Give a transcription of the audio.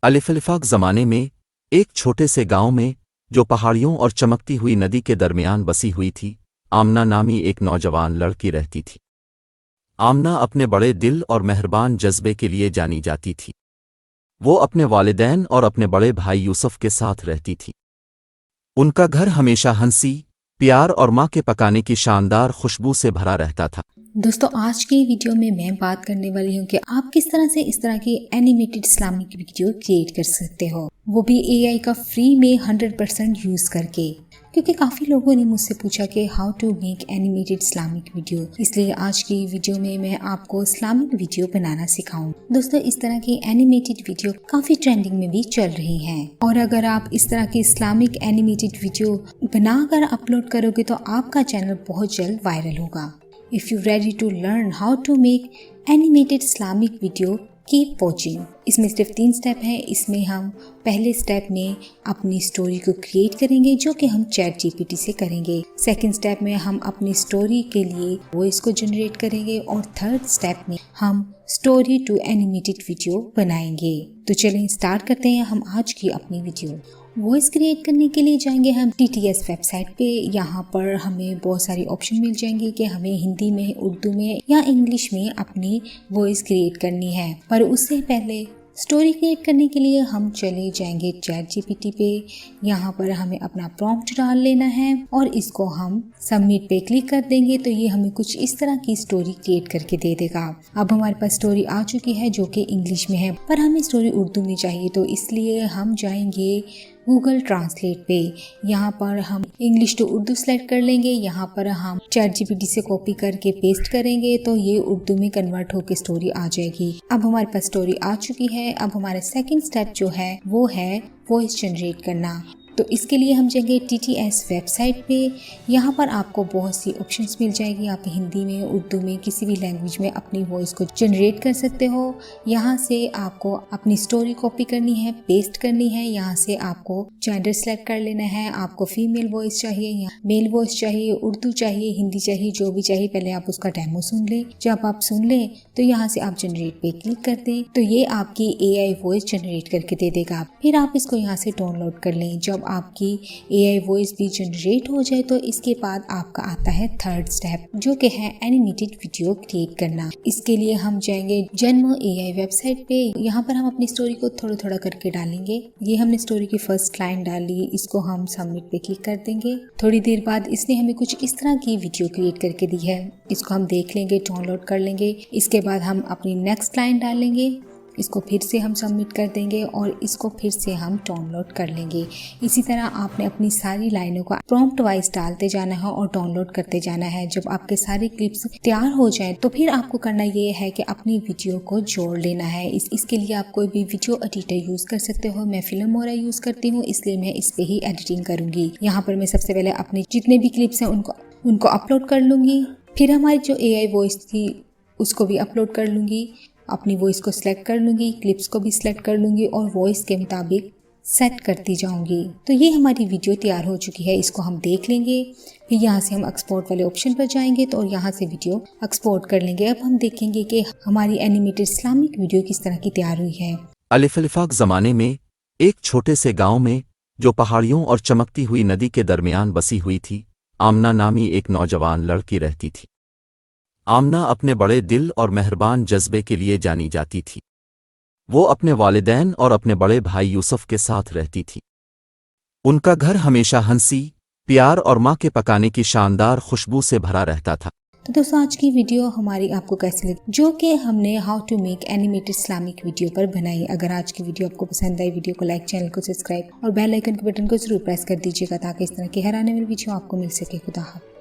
अलिफलिफाक ज़माने में एक छोटे से गांव में, जो पहाड़ियों और चमकती हुई नदी के दरमियान बसी हुई थी, आमना नामी एक नौजवान लड़की रहती थी। आमना अपने बड़े दिल और मेहरबान जज्बे के लिए जानी जाती थी। वो अपने वालिदैन और अपने बड़े भाई यूसुफ के साथ रहती थी। उनका घर हमेशा हंसी, प्यार और माँ के पकाने की शानदार खुशबू से भरा रहता था। दोस्तों, आज की वीडियो में मैं बात करने वाली हूँ कि आप किस तरह से इस तरह की एनिमेटेड इस्लामिक वीडियो क्रिएट कर सकते हो, वो भी एआई का फ्री में 100% यूज करके। क्योंकि काफ़ी लोगों ने मुझसे पूछा कि how to make animated Islamic video, इसलिए आज की वीडियो में मैं आपको इस्लामिक वीडियो बनाना सिखाऊं। दोस्तों, इस तरह की एनिमेटेड वीडियो काफ़ी ट्रेंडिंग में भी चल रही हैं, और अगर आप इस तरह की इस्लामिक एनिमेटेड वीडियो बनाकर अपलोड करोगे तो आपका चैनल बहुत जल्द वायरल होगा। If you're ready to learn how to make animated Islamic video, keep watching। इसमें सिर्फ 3 स्टेप हैं। इसमें हम पहले स्टेप में अपनी स्टोरी को क्रिएट करेंगे, जो कि हम चैट जीपीटी से करेंगे। सेकंड स्टेप में हम अपनी स्टोरी के लिए वॉइस को जनरेट करेंगे, और थर्ड स्टेप में हम स्टोरी टू एनिमेटेड वीडियो बनाएंगे। तो चलिए स्टार्ट करते हैं हम आज की अपनी वीडियो। वॉइस क्रिएट करने के लिए जाएंगे हम TTS वेबसाइट पे। यहाँ पर हमें बहुत सारी ऑप्शन मिल जाएंगे कि हमें हिंदी में, उर्दू में या इंग्लिश में अपनी वॉइस क्रिएट करनी है। पर उससे पहले स्टोरी क्रिएट करने के लिए हम चले जाएंगे चैट जीपीटी पे। यहाँ पर हमें अपना प्रॉम्प्ट डाल लेना है और इसको हम सबमिट पे क्लिक कर देंगे, तो ये हमें कुछ इस तरह की स्टोरी क्रिएट करके दे देगा। अब हमारे पास स्टोरी आ चुकी है जो कि इंग्लिश में है, पर हमें स्टोरी उर्दू में चाहिए, तो इसलिए हम जाएंगे गूगल ट्रांसलेट पे। यहाँ पर हम इंग्लिश टू उर्दू सेलेक्ट कर लेंगे। यहाँ पर हम चैट जीपीटी से कॉपी करके पेस्ट करेंगे, तो ये उर्दू में कन्वर्ट होकर स्टोरी आ जाएगी। अब हमारे पास स्टोरी आ चुकी है। अब हमारा सेकंड स्टेप जो है वो है वॉइस जनरेट करना। तो इसके लिए हम जाएंगे TTS वेबसाइट पे। यहाँ पर आपको बहुत सी ऑप्शंस मिल जाएगी। आप हिंदी में, उर्दू में, किसी भी लैंग्वेज में अपनी वॉइस को जनरेट कर सकते हो। यहाँ से आपको अपनी स्टोरी कॉपी करनी है, पेस्ट करनी है। यहाँ से आपको जेंडर सेलेक्ट कर लेना है। आपको फीमेल वॉइस चाहिए या मेल वॉइस चाहिए, उर्दू चाहिए, हिंदी चाहिए, जो भी चाहिए। पहले आप उसका डेमो सुन लें। जब आप सुन लें तो यहाँ से आप जनरेट पे क्लिक कर दें, तो ये आपकी AI वॉइस जनरेट करके दे देगा। फिर आप इसको यहाँ से डाउनलोड कर लें। जब आपकी AI वॉइस भी जनरेट हो जाए तो इसके बाद आपका आता है थर्ड स्टेप, जो कि है एनिमेटेड वीडियो क्रिएट करना। इसके लिए हम जाएंगे जन्म AI वेबसाइट पे। यहाँ पर हम अपनी स्टोरी को थोड़ा थोड़ा करके डालेंगे। ये हमने स्टोरी की फर्स्ट लाइन डाली, इसको हम सबमिट पे क्लिक कर देंगे। थोड़ी देर बाद इसने हमें कुछ इस तरह की वीडियो क्रिएट करके दी है। इसको हम देख लेंगे, डाउनलोड कर लेंगे। इसके बाद हम अपनी नेक्स्ट लाइन डालेंगे, इसको फिर से हम सबमिट कर देंगे और इसको फिर से हम डाउनलोड कर लेंगे। इसी तरह आपने अपनी सारी लाइनों का प्रॉम्प्ट वाइज डालते जाना है और डाउनलोड करते जाना है। जब आपके सारे क्लिप्स तैयार हो जाएं तो फिर आपको करना ये है कि अपनी वीडियो को जोड़ लेना है। इसके लिए आप कोई भी वीडियो एडिटर यूज कर सकते हो। मैं फिल्मोरा यूज करती हूँ, इसलिए मैं इस पे ही एडिटिंग करूंगी। यहाँ पर मैं सबसे पहले अपने जितने भी क्लिप्स हैं उनको अपलोड कर लूंगी। फिर हमारी जो AI वॉइस थी उसको भी अपलोड कर लूंगी। अपनी वॉइस को सिलेक्ट कर लूँगी, क्लिप्स को भी सिलेक्ट कर लूँगी और वॉइस के मुताबिक सेट करती जाऊँगी। तो ये हमारी वीडियो तैयार हो चुकी है। इसको हम देख लेंगे। फिर यहाँ से हम एक्सपोर्ट वाले ऑप्शन पर जाएंगे तो यहाँ से वीडियो एक्सपोर्ट कर लेंगे। अब हम देखेंगे कि हमारी एनिमेटेड इस्लामिक वीडियो किस तरह की तैयार हुई है। अलिफलिफाक ज़माने में एक छोटे से गांव में, जो पहाड़ियों और चमकती हुई नदी के दरमियान बसी हुई थी, आमना नामी एक नौजवान लड़की रहती थी। आमना अपने बड़े दिल और मेहरबान जज्बे के लिए जानी जाती थी। वो अपने वालिदैन और अपने बड़े भाई यूसुफ के साथ रहती थी। उनका घर हमेशा हंसी, प्यार और माँ के पकाने की शानदार खुशबू से भरा रहता था। तो दोस्तों, आज की वीडियो हमारी आपको कैसी लगी, जो कि हमने how to make animated Islamic video पर बनाई। अगर आज की वीडियो आपको पसंद आई, वीडियो को लाइक, चैनल को सब्सक्राइब और बेल आइकन के बटन को जरूर प्रेस कर दीजिएगा, ताकि इस तरह की हर आने वाली वीडियो आपको मिल सके। खुदा हाफ़िज़।